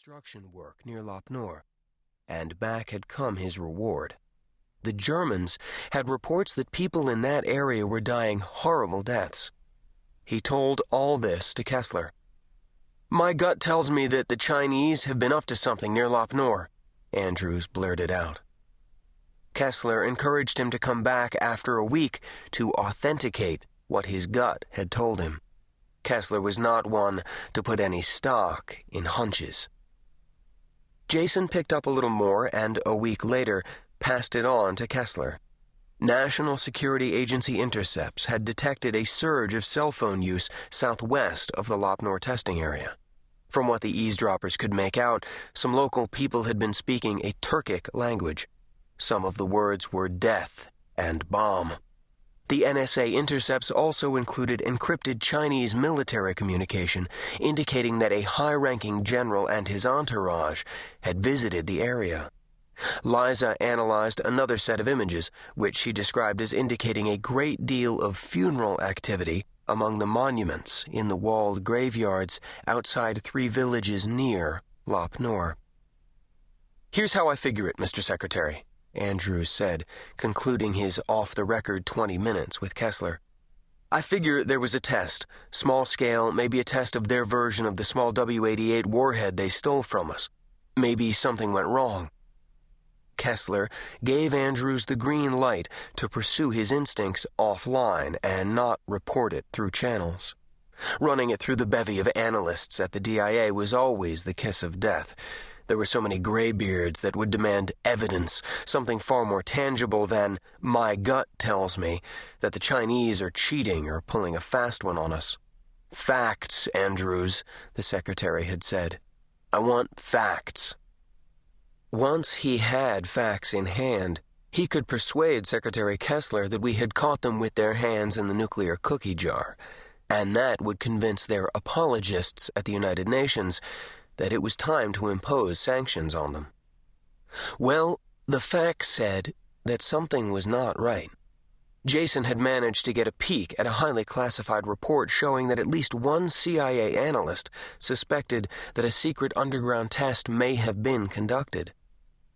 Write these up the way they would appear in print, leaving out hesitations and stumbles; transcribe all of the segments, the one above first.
construction work near Lop Nor, and back had come his reward. The Germans had reports that people in that area were dying horrible deaths. He told all this to Kessler. "My gut tells me that the Chinese have been up to something near Lop Nor," Andrews blurted out. Kessler encouraged him to come back after a week to authenticate what his gut had told him. Kessler was not one to put any stock in hunches. Jason picked up a little more and, a week later, passed it on to Kessler. National Security Agency intercepts had detected a surge of cell phone use southwest of the Lop Nor testing area. From what the eavesdroppers could make out, some local people had been speaking a Turkic language. Some of the words were death and bomb. The NSA intercepts also included encrypted Chinese military communication, indicating that a high-ranking general and his entourage had visited the area. Liza analyzed another set of images, which she described as indicating a great deal of funeral activity among the monuments in the walled graveyards outside 3 villages near Lop Nor. "Here's how I figure it, Mr. Secretary," Andrews said, concluding his off-the-record 20 minutes with Kessler. "I figure there was a test, small scale, maybe a test of their version of the small W-88 warhead they stole from us. Maybe something went wrong." Kessler gave Andrews the green light to pursue his instincts offline and not report it through channels. Running it through the bevy of analysts at the DIA was always the kiss of death. There were so many graybeards that would demand evidence, something far more tangible than, "My gut tells me," that the Chinese are cheating or pulling a fast one on us. "Facts, Andrews," the secretary had said. "I want facts." Once he had facts in hand, he could persuade Secretary Kessler that we had caught them with their hands in the nuclear cookie jar, and that would convince their apologists at the United Nations that it was time to impose sanctions on them. Well, the facts said that something was not right. Jason had managed to get a peek at a highly classified report showing that at least one CIA analyst suspected that a secret underground test may have been conducted.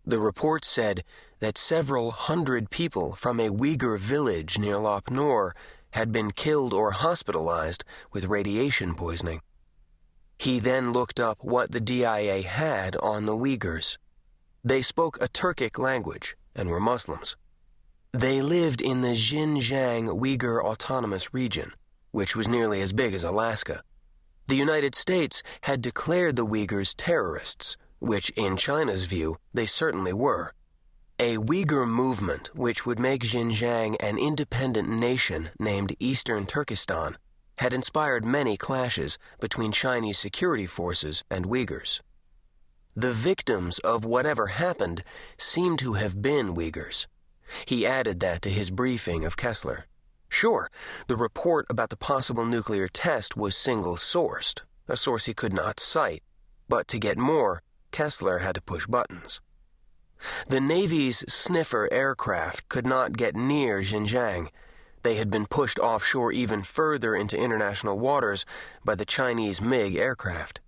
The report said that several hundred people from a Uyghur village near Lop Nor had been killed or hospitalized with radiation poisoning. He then looked up what the DIA had on the Uyghurs. They spoke a Turkic language and were Muslims. They lived in the Xinjiang Uyghur Autonomous Region, which was nearly as big as Alaska. The United States had declared the Uyghurs terrorists, which in China's view they certainly were. A Uyghur movement which would make Xinjiang an independent nation named Eastern Turkestan had inspired many clashes between Chinese security forces and Uyghurs. The victims of whatever happened seemed to have been Uyghurs. He added that to his briefing of Kessler. Sure, the report about the possible nuclear test was single-sourced, a source he could not cite, but to get more, Kessler had to push buttons. The Navy's sniffer aircraft could not get near Xinjiang. They had been pushed offshore even further into international waters by the Chinese MiG aircraft.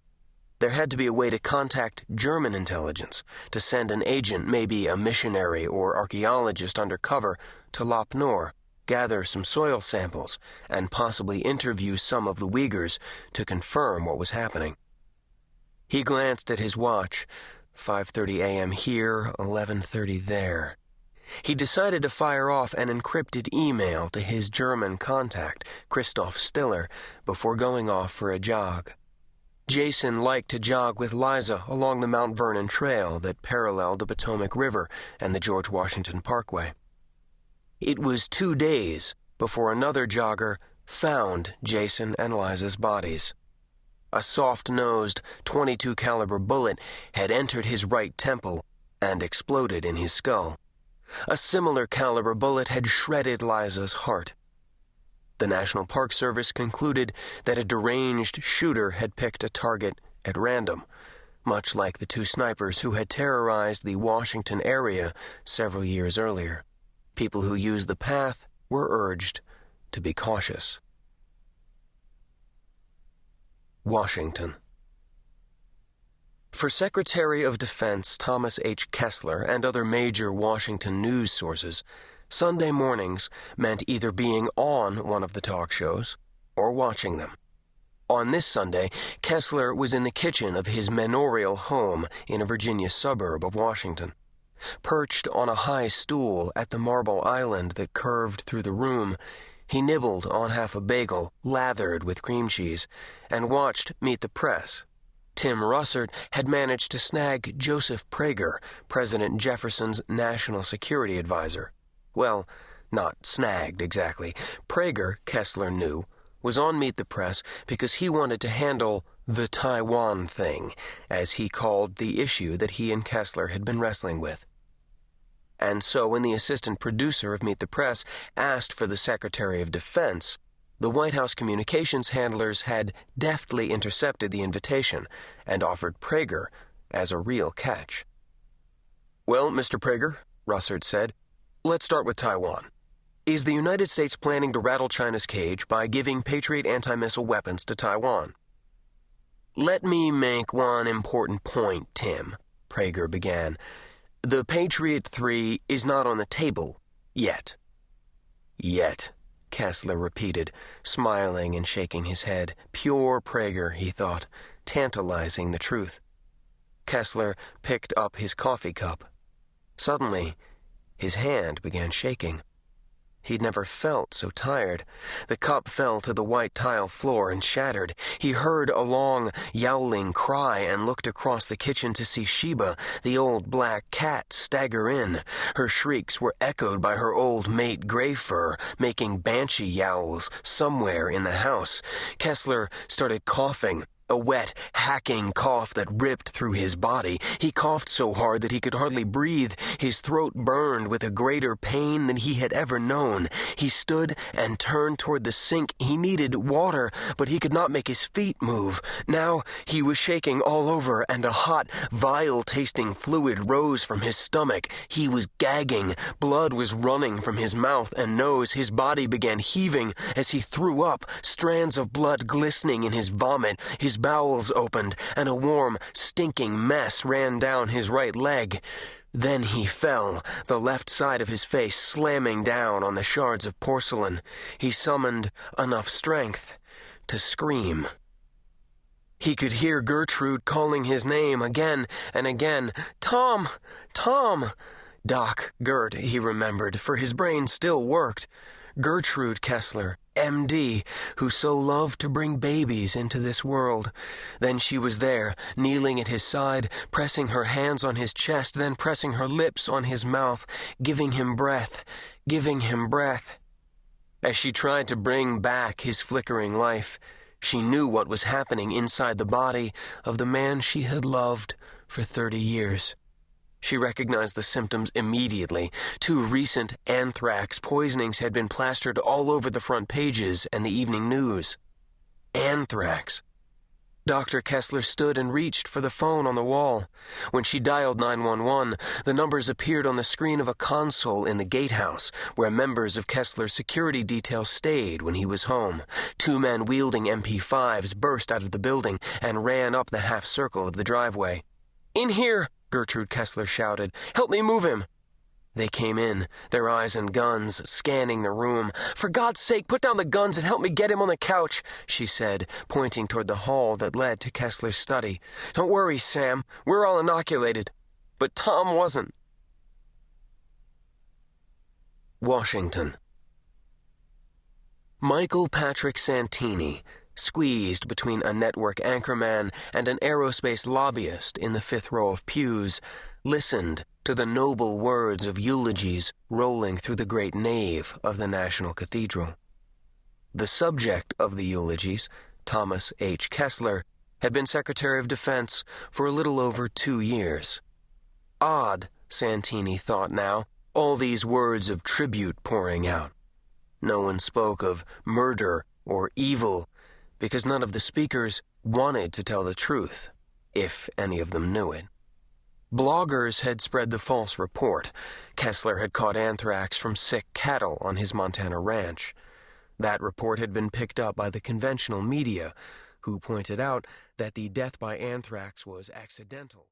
There had to be a way to contact German intelligence, to send an agent, maybe a missionary or archaeologist undercover, to Lop Nor, gather some soil samples, and possibly interview some of the Uyghurs to confirm what was happening. He glanced at his watch, 5:30 a.m. here, 11:30 there. He decided to fire off an encrypted email to his German contact, Christoph Stiller, before going off for a jog. Jason liked to jog with Liza along the Mount Vernon Trail that paralleled the Potomac River and the George Washington Parkway. It was 2 days before another jogger found Jason and Liza's bodies. A soft-nosed .22 caliber bullet had entered his right temple and exploded in his skull. A similar caliber bullet had shredded Liza's heart. The National Park Service concluded that a deranged shooter had picked a target at random, much like the 2 snipers who had terrorized the Washington area several years earlier. People who used the path were urged to be cautious. Washington. For Secretary of Defense Thomas H. Kessler and other major Washington news sources, Sunday mornings meant either being on one of the talk shows or watching them. On this Sunday, Kessler was in the kitchen of his manorial home in a Virginia suburb of Washington. Perched on a high stool at the marble island that curved through the room, he nibbled on half a bagel lathered with cream cheese and watched Meet the Press. Tim Russert had managed to snag Joseph Prager, President Jefferson's national security advisor. Well, not snagged exactly. Prager, Kessler knew, was on Meet the Press because he wanted to handle the Taiwan thing, as he called the issue that he and Kessler had been wrestling with. And so when the assistant producer of Meet the Press asked for the Secretary of Defense, the White House communications handlers had deftly intercepted the invitation and offered Prager as a real catch. "Well, Mr. Prager," Russert said, "let's start with Taiwan. Is the United States planning to rattle China's cage by giving Patriot anti-missile weapons to Taiwan?" "Let me make one important point, Tim," Prager began. "The Patriot 3 is not on the table yet." "Yet," Kessler repeated, smiling and shaking his head. Pure Prager, he thought, tantalizing the truth. Kessler picked up his coffee cup. Suddenly, his hand began shaking. He'd never felt so tired. The cup fell to the white tile floor and shattered. He heard a long, yowling cry and looked across the kitchen to see Sheba, the old black cat, stagger in. Her shrieks were echoed by her old mate Greyfur, making banshee yowls somewhere in the house. Kessler started coughing. A wet, hacking cough that ripped through his body. He coughed so hard that he could hardly breathe. His throat burned with a greater pain than he had ever known. He stood and turned toward the sink. He needed water, but he could not make his feet move. Now he was shaking all over, and a hot, vile-tasting fluid rose from his stomach. He was gagging. Blood was running from his mouth and nose. His body began heaving as he threw up, strands of blood glistening in his vomit. His bowels opened, and a warm, stinking mess ran down his right leg. Then he fell, the left side of his face slamming down on the shards of porcelain. He summoned enough strength to scream. He could hear Gertrude calling his name again and again. "Tom! Tom!" Doc Gert, he remembered, for his brain still worked. Gertrude Kessler, M.D., who so loved to bring babies into this world. Then she was there, kneeling at his side, pressing her hands on his chest, then pressing her lips on his mouth, giving him breath. As she tried to bring back his flickering life, she knew what was happening inside the body of the man she had loved for 30 years. She recognized the symptoms immediately. 2 recent anthrax poisonings had been plastered all over the front pages and the evening news. Anthrax. Dr. Kessler stood and reached for the phone on the wall. When she dialed 911, the numbers appeared on the screen of a console in the gatehouse, where members of Kessler's security detail stayed when he was home. 2 men wielding MP5s burst out of the building and ran up the half-circle of the driveway. "In here!" Gertrude Kessler shouted. "Help me move him!" They came in, their eyes and guns scanning the room. "For God's sake, put down the guns and help me get him on the couch," she said, pointing toward the hall that led to Kessler's study. "Don't worry, Sam. We're all inoculated." But Tom wasn't. Washington. Michael Patrick Santini, squeezed between a network anchorman and an aerospace lobbyist in the 5th row of pews, listened to the noble words of eulogies rolling through the great nave of the National Cathedral. The subject of the eulogies, Thomas H. Kessler, had been Secretary of Defense for a little over 2 years. Odd, Santini thought now, all these words of tribute pouring out. No one spoke of murder or evil, because none of the speakers wanted to tell the truth, if any of them knew it. Bloggers had spread the false report. Kessler had caught anthrax from sick cattle on his Montana ranch. That report had been picked up by the conventional media, who pointed out that the death by anthrax was accidental.